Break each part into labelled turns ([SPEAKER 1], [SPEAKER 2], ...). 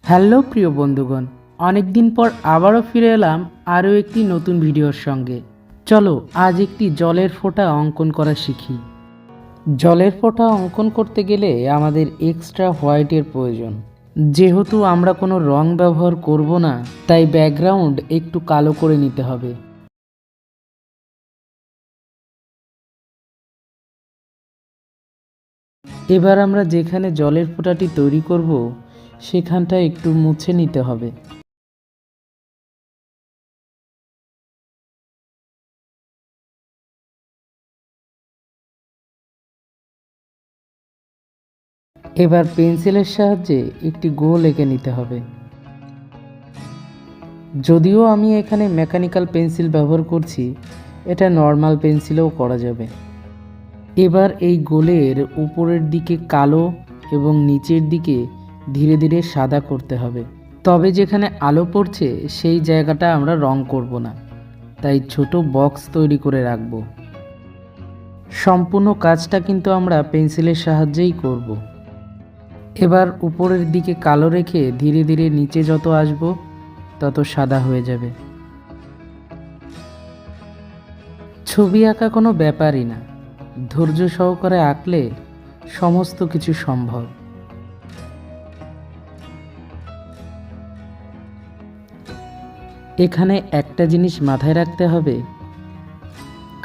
[SPEAKER 1] Hello প্রিয় বন্ধুগণ, অনেক দিন পর আবারও ফিরে এলাম আরও একটি নতুন ভিডিওর সঙ্গে। চলো আজ একটি জলের ফোঁটা অঙ্কন করা শিখি। জলের ফোঁটা অঙ্কন করতে গেলে আমাদের এক্সট্রা হোয়াইটের প্রয়োজন। যেহেতু আমরা কোনো রং ব্যবহার করব না, তাই ব্যাকগ্রাউন্ড একটু কালো করে নিতে হবে। এবার আমরা যেখানে জলের ফোঁটাটি তৈরি করব সেখানটা একটু মুছে নিতে হবে। এবার পেন্সিলের সাহায্যে একটি গোল এঁকে নিতে হবে। যদিও আমি এখানে মেকানিক্যাল পেন্সিল ব্যবহার করছি, এটা নর্মাল পেন্সিলেও করা যাবে। এবার এই গোলের উপরের দিকে কালো এবং নিচের দিকে ধীরে ধীরে সাদা করতে হবে। তবে যেখানে আলো পড়ছে সেই জায়গাটা আমরা রং করব না, তাই ছোট বক্স তৈরি করে রাখব। সম্পূর্ণ কাজটা কিন্তু আমরা পেন্সিলের সাহায্যেই করব। এবার উপরের দিকে কালো রেখে ধীরে ধীরে নিচে যত আসব তত সাদা হয়ে যাবে। ছবি আঁকা কোনো ব্যাপারই না, ধৈর্য সহকারে আঁকলে সমস্ত কিছু সম্ভব। এখানে একটা জিনিস মাথায় রাখতে হবে,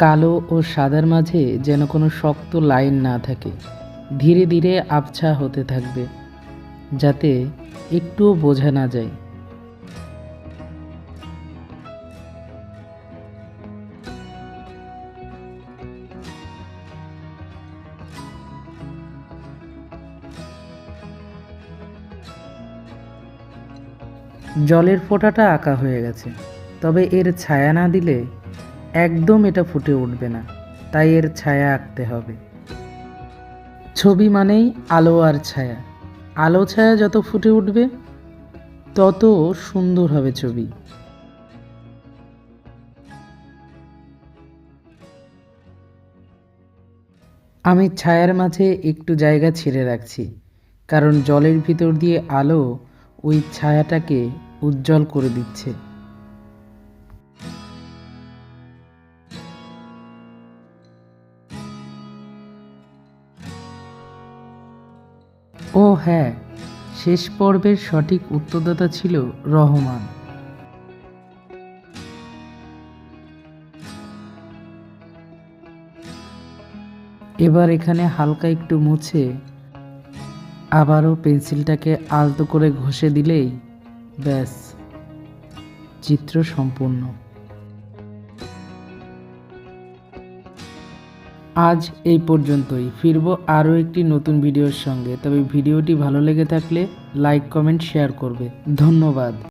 [SPEAKER 1] কালো ও সাদার মাঝে যেন কোনো শক্ত লাইন না থাকে। ধীরে ধীরে আবছা হতে থাকবে, যাতে একটুও বোঝা না যায়। জলের ফোঁটাটা আঁকা হয়ে গেছে, তবে এর ছায়া না দিলে একদম এটা ফুটে উঠবে না, তাই এর ছায়া আঁকতে হবে। ছবি মানেই আলো আর ছায়া, আলো ছায়া যত ফুটে উঠবে তত সুন্দর হবে ছবি। আমি ছায়ার মাঝে একটু জায়গা ছেড়ে রাখছি, কারণ জলের ভিতর দিয়ে আলো ওই ছায়াটাকে উজ্জ্বল করে দিচ্ছে। ও হ্যাঁ, শেষ পর্বের সঠিক উত্তরদাতা ছিল রহমান। এবার এখানে হালকা একটু মুছে আবারও পেন্সিলটাকে আলতো করে ঘষে দিলেই ব্যাস, চিত্র সম্পূর্ণ। আজ এই পর্যন্তই, ফিরবো আরও একটি নতুন ভিডিওর সঙ্গে। তবে ভিডিওটি ভালো লেগে থাকলে লাইক, কমেন্ট, শেয়ার করবে। ধন্যবাদ।